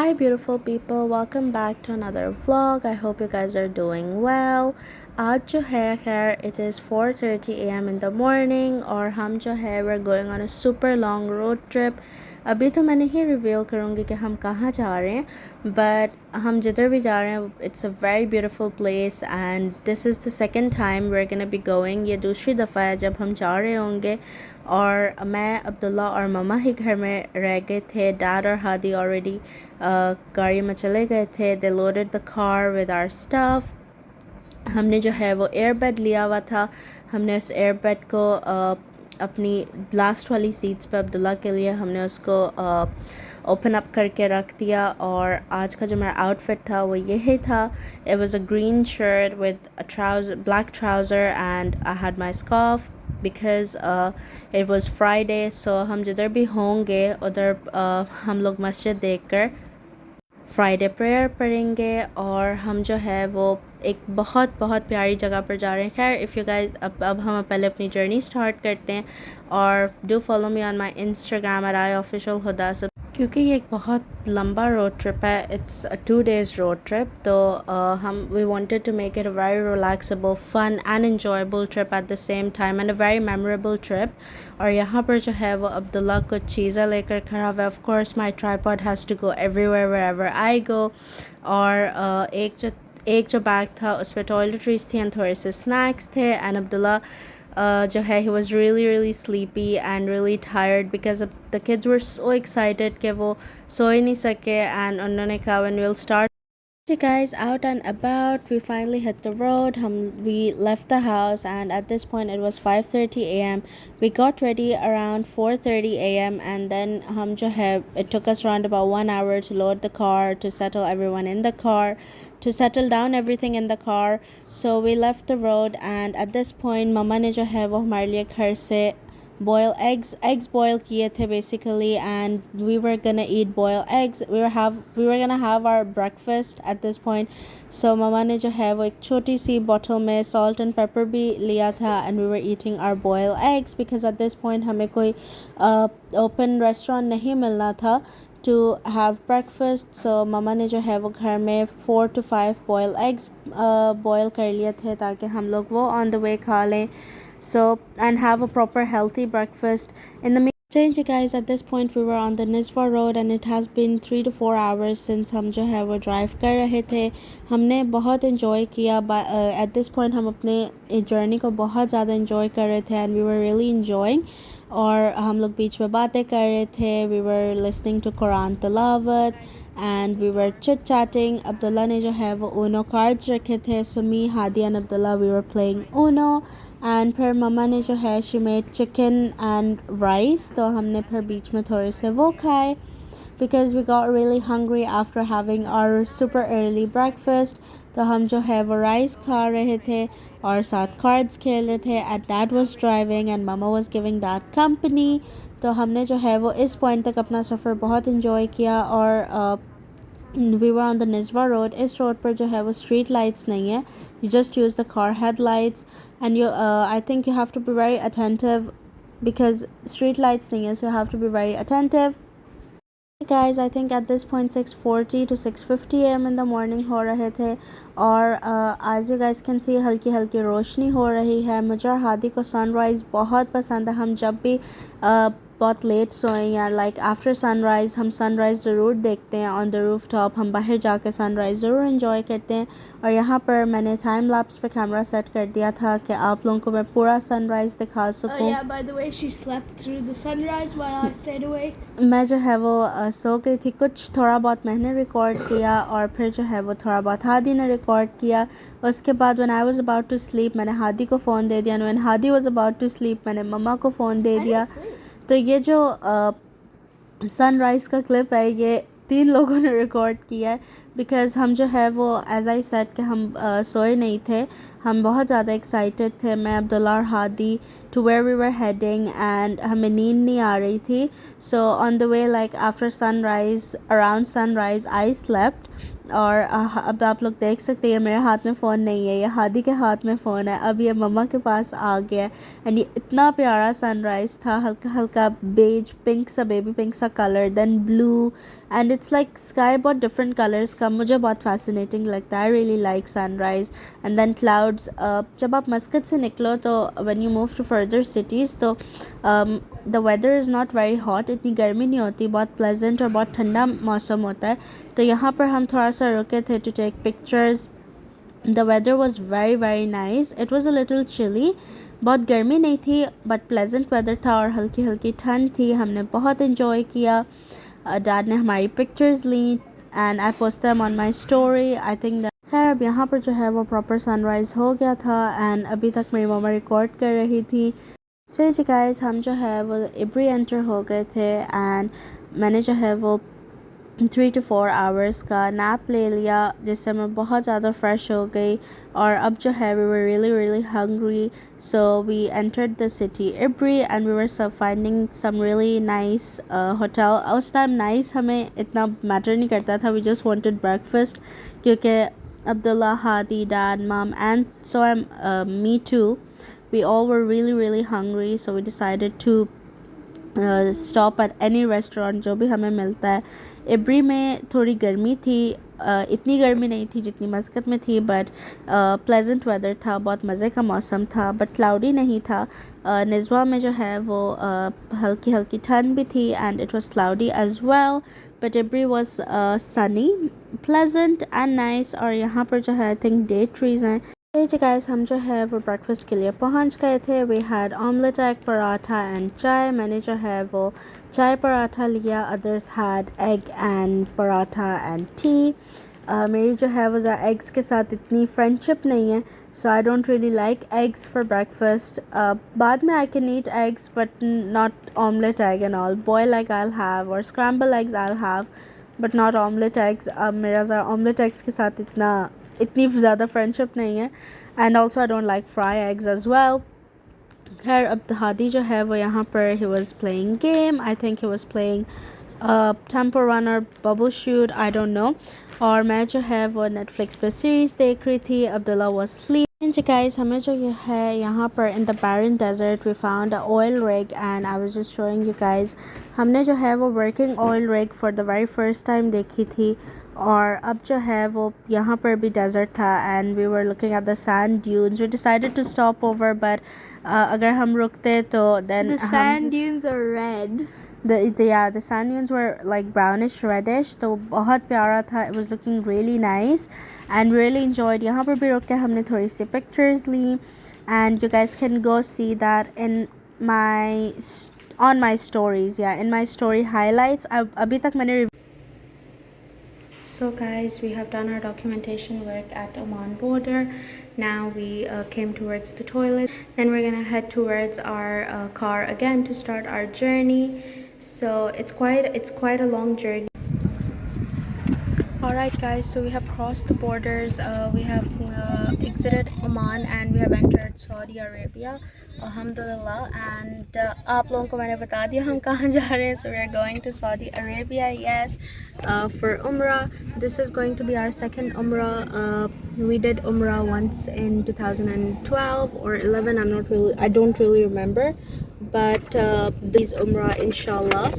Hi, beautiful people. Welcome back to another vlog. I hope you guys are doing well. आज जो है खैर it is 4:30 a.m. in the morning और हम जो है we're going on a super long road trip. अभी तो मैं नहीं रिवील करूँगी कि हम कहाँ जा रहे हैं, but हम जिधर भी जा रहे हैं it's a very beautiful place and this is the second time we're gonna be going. ये दूसरी दफ़ा है जब हम जा रहे होंगे और मैं अब्दुल्ला और ममा ही घर में रह गए थे. डैड और हादी ऑलरेडी गाड़ी में चले गए थे. They loaded the car with our stuff. हमने जो है वो एयरबेड लिया हुआ था. हमने उस एयरबेड को अपनी लास्ट वाली सीट्स पे अब्दुल्ला के लिए हमने उसको ओपन अप करके रख दिया. और आज का जो मेरा आउटफिट था वो यही था. It was a green shirt with a trouser, black trouser and I had my scarf because it was Friday. So हम जिधर भी होंगे उधर हम लोग मस्जिद देखकर फ्राइडे प्रेयर पढ़ेंगे और हम जो है वो एक बहुत बहुत प्यारी जगह पर जा रहे हैं. खैर इफ़ यू गाइस अब हम पहले अपनी जर्नी स्टार्ट करते हैं और do follow me on my Instagram @iofficialhuda. क्योंकि ये एक बहुत लंबा रोड ट्रिप है. It's a 2 days road trip. तो हम we wanted to make it a very relaxable, fun and enjoyable trip at the same time and a very memorable trip. और यहाँ पर जो है वो अब्दुल्ला कुछ चीज़ें लेकर खड़ा हुआ है. Of course my tripod has to go everywhere wherever I go. और एक जो बैग था उस पर टॉयलेटरीज थी एंड थोड़े से स्नैक्स थे. एंड अब्दुल्ला जो है he was really sleepy and really tired because the kids were so excited कि वो सो ही नहीं सके. एंड उन्होंने कहा when we will start. Hey guys, out and about, we finally hit the road. We left the house and at this point it was 5:30 a.m. We got ready around 4:30 a.m. and then it took us around about 1 hour to load the car, to settle everyone in the car, to settle down everything in the car. So we left the road and at this point mama ने जो है वो हमारे लिए घर से boil eggs boil किए थे basically, and we were gonna eat boiled eggs. We were gonna have our breakfast at this point. So mama ने जो है वो एक छोटी सी bottle में salt and pepper भी लिया था and we were eating our boiled eggs because at this point हमें कोई open restaurant नहीं मिलना था to have breakfast. So mama ने जो है वो घर में 4 to 5 boiled eggs boil कर लिए थे ताकि हम लोग वो on the way खा लें. So and have a proper healthy breakfast. In the change guys, at this point we were on the Nizwa road and it has been 3 to 4 hours since हम जो है वो ड्राइव कर रहे थे. हमने बहुत enjoy किया. At this point हम अपने जर्नी को बहुत ज़्यादा enjoy कर रहे थे and we were really enjoying. और हम लोग बीच में बातें कर रहे थे. We were listening to Quran tilawat and we were chit chatting. Abdullah ने जो है वो Uno cards रखे थे. So me, Hadi and Abdullah, we were playing Uno. And फिर मम्मा ने जो है she made chicken and rice. तो हमने फिर बीच में थोड़े से वो खाए because we got really hungry after having our super early breakfast. तो हम जो है वो राइस खा रहे थे और साथ कार्ड्स खेल रहे थे and dad was driving and mama was giving dad company. तो हमने जो है वो इस पॉइंट तक अपना सफ़र बहुत इन्जॉय किया. और we were on the Nizwa road. इस रोड पर जो है वो स्ट्रीट लाइट्स नहीं है. You just use the car headlights and you I think you have to be very attentive because street lights नहीं है. So you have to be very attentive. Guys, I think at this point 6:40 to 6:50 a.m. in the morning हो रहे थे. और as you guys can see हल्की हल्की रोशनी हो रही है. मुझे और हादी को सनराइज़ बहुत पसंद है. हम जब भी बहुत लेट सोएं या लाइक आफ्टर सनराइज़ हम सनराइज़ ज़रूर देखते हैं ऑन द रूफ टॉप. हम बाहर जाकर सनराइज़ ज़रूर इन्जॉय करते हैं. और यहाँ पर मैंने टाइम लैप्स पे कैमरा सेट कर दिया था कि आप लोगों को मैं पूरा सनराइज़ दिखा सकूँ. Yeah, by the way, she slept through the sunrise while I stayed away. मैं जो है वो सो गई थी. कुछ थोड़ा बहुत मैंने रिकॉर्ड किया और फिर जो है वो थोड़ा बहुत हादी ने रिकॉर्ड किया. उसके बाद when I was about to sleep मैंने हादी को फ़ोन दे दिया. When Hadi was about to sleep मैंने मम्मा को फ़ोन दे दिया. तो ये जो सनराइज़ का क्लिप है ये 3 लोगों ने रिकॉर्ड किया है बिकॉज़ हम जो है वो एज़ आई सेड कि हम सोए नहीं थे. हम बहुत ज़्यादा एक्साइटेड थे. मैं अब्दुल्ला और Hadi to where we were heading and हमें नींद नहीं आ रही थी. So on the way like after sunrise around sunrise I slept. और अब आप लोग देख सकते हैं मेरे हाथ में फ़ोन नहीं है. ये हादी के हाथ में फ़ोन है. अब ये मम्मा के पास आ गया एंड ये इतना प्यारा सनराइज़ था. हल्का हल्का बेज पिंक सा, बेबी पिंक सा colour, then blue and it's like sky बहुत डिफरेंट कलर्स का, मुझे बहुत फैसिनेटिंग लगता है. I really like sunrise and then clouds. जब आप मस्कत से निकलो तो when you move to further cities तो the weather is not very hot, इतनी गर्मी नहीं होती, बहुत प्लेजेंट और बहुत ठंडा मौसम होता है. तो यहाँ पर हम थोड़ा सा रुके थे to take pictures. The weather was very very nice. It was a little chilly, बहुत गर्मी नहीं थी बट प्लेजेंट वेदर था और हल्की हल्की ठंड थी. हमने बहुत इन्जॉय किया. डैड ने हमारी पिक्चर्स ली and I post them on my story. I think खैर अब यहाँ पर जो है वो प्रॉपर सनराइज़ हो गया था एंड अभी तक मेरी मम्मा रिकॉर्ड कर रही थी. चलिए जी गाइस, हम जो है वो इब्री एंटर हो गए थे एंड मैंने जो है वो 3 to 4 hours का नैप ले लिया, जिससे मैं बहुत ज़्यादा फ्रेश हो गई. और अब जो है we were really really hungry, so we entered the city Ibri and we were सब finding some really nice hotel. उस टाइम नाइस हमें इतना मैटर नहीं करता था, वी जस्ट वांटेड ब्रेकफास्ट, क्योंकि Abdullah, Hadi, dad, mum and so me too, we all were really really hungry, so we decided to stop at any restaurant जो भी हमें मिलता है. इब्री में थोड़ी गर्मी थी, इतनी गर्मी नहीं थी जितनी मस्कत में थी, बट प्लेजेंट वेदर था, बहुत मज़े का मौसम था, बट क्लाउडी नहीं था. निज़वा में जो है वो हल्की हल्की ठंड भी थी and it was cloudy as well, but Ibri was sunny, pleasant and nice. और यहाँ पर जो है आई थिंक डेट ट्रीज़ हैं. जी गाइस, हम जो है वो ब्रेकफास्ट के लिए पहुंच गए थे. We had omelette, egg paratha and chai. मैंने जो है वो चाय पराठा लिया. Others had egg and paratha and tea. मेरी जो है वो ज़रा एग्स के साथ इतनी फ्रेंडशिप नहीं है, so I don't really like eggs for breakfast. बाद में I can eat eggs but not omelette egg and all. Boil egg I have और scramble eggs I have, but not omelette eggs. मेरा ज़रा omelette eggs के साथ इतनी ज़्यादा friendship नहीं है. And also I don't like fry eggs as well. खैर अब हादी जो है वो यहाँ पर he was playing game. I think he was playing Temple Run और Bubble Shoot, I don't know. और मैं जो है वो नेटफ्लिक्स पर सीरीज़ देख रही थी. Abdullah was sleep. जी गाइस, हमें जो ये है यहाँ पर in the barren desert we found a oil rig and I was just showing you guys. हमने जो है वो working oil rig for the very first time देखी थी. और अब जो है वो यहाँ पर भी डेजर्ट था and we were looking at the sand dunes. We decided to stop over, but अगर हम रुकते तो then The sand dunes are red. the sand dunes were like brownish reddish, तो बहुत प्यारा था. it was looking really nice and we really enjoyed. यहाँ पर भी रुक के हमने थोड़ी सी pictures Lee and you guys can go see that in my on my stories, yeah, in my story highlights. अभी तक मैंने. So guys, we have done our documentation work at Oman border. Now we came towards the toilet. Then we're gonna head towards our car again to start our journey. So it's quite a long journey. Alright guys, so we have crossed the borders. We have exited Oman and we have entered Saudi Arabia. Alhamdulillah. And आप लोगों को मैंने बता दिया हम कहाँ जा रहे हैं. So we are going to Saudi Arabia, yes, for Umrah. This is going to be our second Umrah. We did Umrah once in 2012 or 11. I don't really remember. But this Umrah inshallah.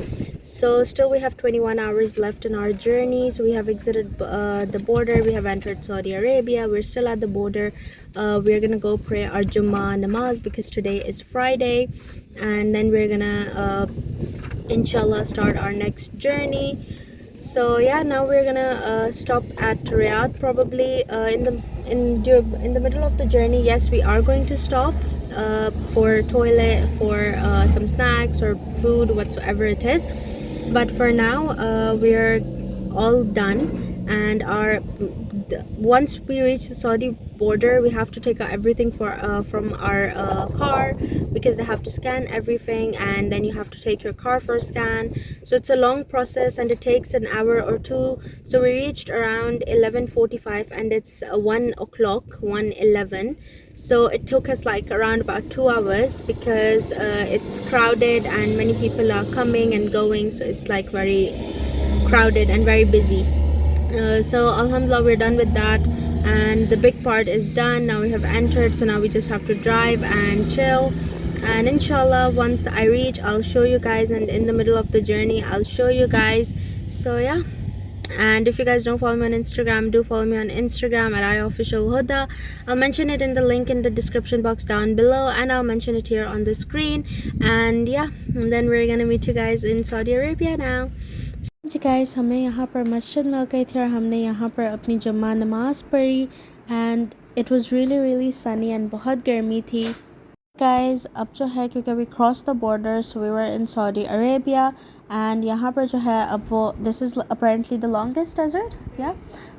So still we have 21 hours left in our journey. So we have exited the border. We have entered Saudi Arabia. We're still at the border. We're gonna go pray our Jummah namaz because today is Friday, and then we're gonna inshallah start our next journey. So yeah, now we're gonna stop at Riyadh probably in the middle of the journey. Yes, we are going to stop for toilet, for some snacks or food, whatsoever it is. But for now we're all done, and once we reach the Saudi border we have to take out everything from our car, because they have to scan everything and then you have to take your car for a scan. So it's a long process and it takes an hour or two. So we reached around 11:45 and it's 1 o'clock, 1:11. So it took us like around about 2 hours because it's crowded and many people are coming and going, so it's like very crowded and very busy. So alhamdulillah, we're done with that and the big part is done. Now we have entered, so now we just have to drive and chill. And inshallah once I reach I'll show you guys, and in the middle of the journey I'll show you guys. So yeah, and if you guys don't follow me on Instagram, do follow me on Instagram at iofficialhuda. I'll mention it in the link in the description box down below, and I'll mention it here on the screen. And yeah, and then we're gonna meet you guys in Saudi Arabia now. जी guys, हमें यहाँ पर मस्जिद मिल गई थी और हमने यहाँ पर अपनी जुम्मा नमाज़ पढ़ी and it was really really sunny and बहुत गर्मी थी गाइस। अब जो है क्योंकि we cross the border, so we were in Saudi Arabia and यहाँ पर जो है अब वो this is apparently the longest desert या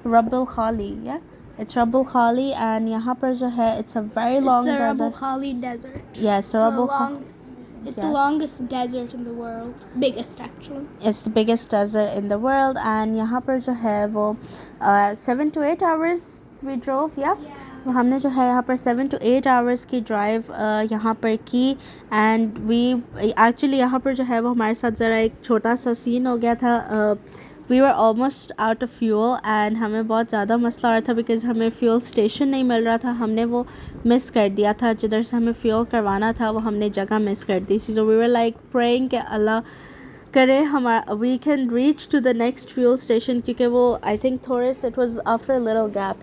रब्बुल खाली या इट्स रब्बुल खाली एंड यहाँ पर जो है it's a very long It's the Rubble desert. Khali Desert. Yes So Rub al it's Yes. the longest desert in the world. Biggest, actually. It's the biggest desert in the world and यहाँ पर जो है वो 7 to 8 hours we drove हमने जो है यहाँ पर 7 to 8 hours की ड्राइव यहाँ पर की एंड वी एक्चुअली यहाँ पर जो है वो हमारे साथ ज़रा एक छोटा सा सीन हो गया था। We were almost out of fuel and हमें बहुत ज़्यादा मसला हो रहा था बिकॉज़ हमें फ्यूल स्टेशन नहीं मिल रहा था। हमने वो मिस कर दिया था, जिधर से हमें फ्यूल करवाना था वो हमने जगह मिस कर दी थी। So we were like praying कि अल्लाह करे हमारा we can reach to the next fuel station, क्योंकि वो आई थिंक थोड़े से it was after a little gap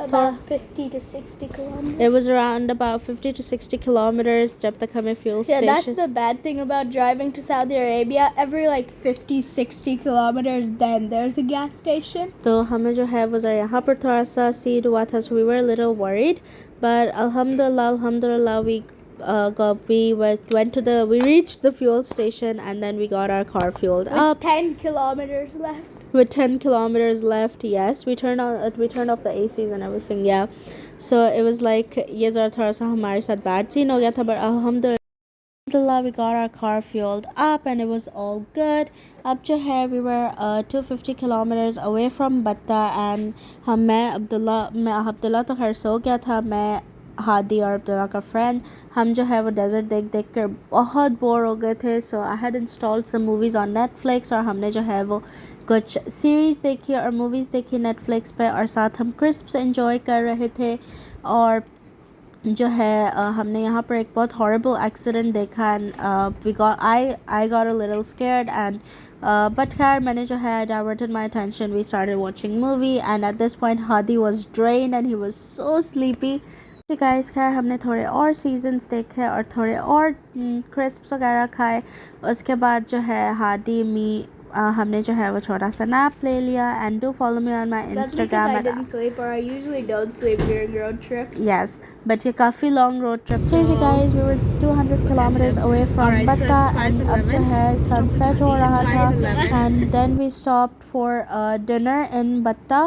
About 50 to 60 kilometers. It was around about 50 to 60 kilometers जब तक हमें fuel Yeah, that's station. the bad thing about driving to Saudi Arabia. Every like 50, 60 kilometers, then there's a gas station. तो हमें जो है वो ज़रा यहाँ पर थोड़ा सा सीड हुआ था, so we were a little worried, but alhamdulillah we reached the fuel station and then we got our car fueled With up 10 kilometers left. with 10 kilometers left. Yes, we turned off the ACs and everything. Yeah, so it was like ये ज़रा थोड़ा सा हमारे साथ bad scene हो गया था, but alhamdulillah we got our car fueled up and it was all good. अब जो है we were 250 kilometers away from Batta and मैं अब्दुल्ला तो खैर सो गया था, मैं हादी और अब्दुल्ला का फ्रेंड हम जो है वो डेजर्ट देख कर बहुत बोर हो गए थे। So I had installed some movies on Netflix और हमने जो है वो कुछ सीरीज़ देखी और मूवीज़ देखी नेटफ्लिक्स पे और साथ हम क्रिस्प्स एंजॉय कर रहे थे। और जो है हमने यहाँ पर एक बहुत हॉरिबल एक्सीडेंट देखा and I got a little scared and but खैर मैंने जो है diverted my attention, we started watching movie and at this point Hadi was drain and he was so sleepy. Guys खैर हमने थोड़े और सीजन्स देखे और थोड़े और क्रिस्प्स वगैरह खाए। उसके बाद जो है हादी हमने जो है वो छोटा सा नैप ले लिया and do follow me on my That's because Instagram. I didn't sleep, or I usually don't sleep during road trips. Yes, but ये काफ़ी long road trip थी। So guys, we were 200 kilometers away from Batta and अब जो है sunset हो रहा था and then we stopped for dinner in Batta.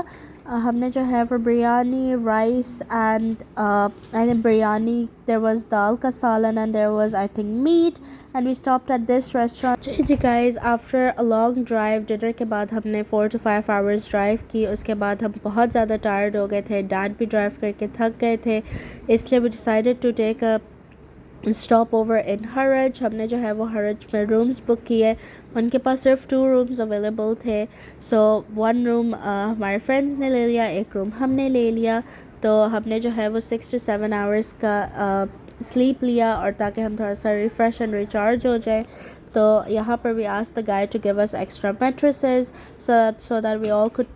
हमने जो है वो biryani, rice and I think biryani, there was dal ka salan and there was I think meat and we stopped at this restaurant. Ji guys, after a long drive, dinner के बाद हमने 4 to 5 hours drive की। उसके बाद हम बहुत ज़्यादा tired हो गए थे, डैड भी ड्राइव करके थक गए थे, इसलिए we decided to take a stop over in Kharj. हमने जो है वो हरज में रूम्स बुक किए, उनके पास सिर्फ 2 रूम्स अवेलेबल थे। सो 1 रूम हमारे फ्रेंड्स ने ले लिया, 1 रूम हमने ले लिया। तो हमने जो है वो 6 to 7 आवर्स का स्लीप लिया और ताकि हम थोड़ा सा रिफ़्रेश एंड रिचार्ज हो जाए। तो यहाँ पर we asked the guy to give us extra mattresses so that we all could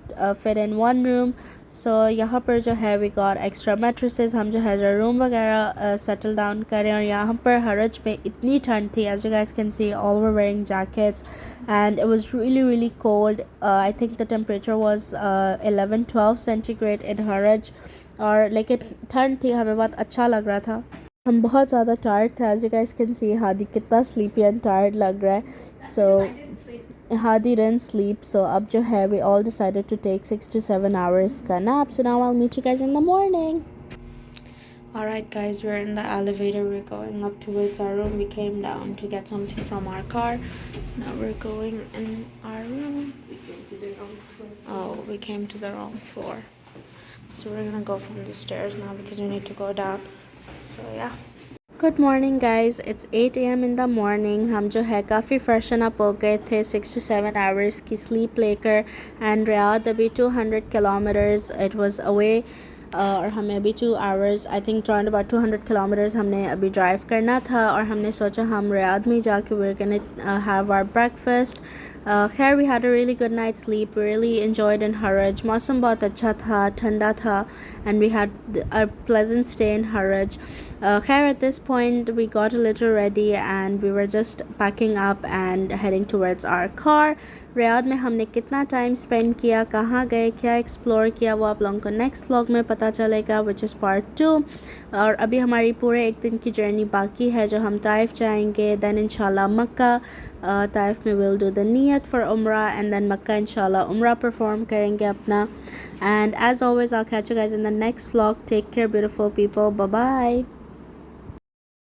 fit in 1 room. So यहाँ पर जो है we got extra mattresses, हम जो है रूम वगैरह settle down करें। और यहाँ पर हरज में इतनी ठंड थी, as you guys can see all were wearing jackets and it was really really cold. I think the temperature was 11-12 centigrade in हरज और लेकिन ठंड थी, हमें बहुत अच्छा लग रहा था। हम बहुत ज़्यादा टायर्ड थे, as you guys can see Hadi कितना sleepy and tired लग रहा है। So Hadi didn't sleep, so अब जो है we all decided to take 6 to 7 hours का nap. So now I'll meet you guys in the morning. Alright guys, we're in the elevator, we're going up towards our room. We came down to get something from our car. Now we're going in our room. We came to the wrong floor. Oh, we came to the wrong floor. So we're gonna go from the stairs now because we need to go down. So yeah. Good morning guys, it's 8 a.m. in the morning. हम जो है काफ़ी freshen up हो गए थे 6 to 7 hours की sleep लेकर and Riyadh अभी 200 kilometers it was away और हमें अभी 2 hours I think around about 200 kilometres हमने अभी ड्राइव करना था और हमने सोचा हम रियाद में जाके we are gonna have our breakfast. खैर we had a really good night sleep, we really enjoyed in Kharj. मौसम बहुत अच्छा था, ठंडा था and we had a pleasant stay in Kharj. खैर at this point we got a little ready and we were just packing up and heading towards our car. Riyadh में हमने कितना टाइम स्पेंड किया, कहाँ गए, क्या एक्सप्लोर किया, वो आप लोगों को नेक्स्ट व्लॉग में पता चलेगा विच इज़ पार्ट 2. और अभी हमारी पूरे एक दिन की जर्नी बाकी है जो हम ताइफ जाएंगे, दैन इंशाल्लाह मक्का. ताइफ में विल डू द नियत फॉर उम्रा एंड दैन मक्का इंशाल्लाह उम्रा परफॉर्म करेंगे अपना. And as always I catch you guys in the next vlog. Take care beautiful people, bye bye.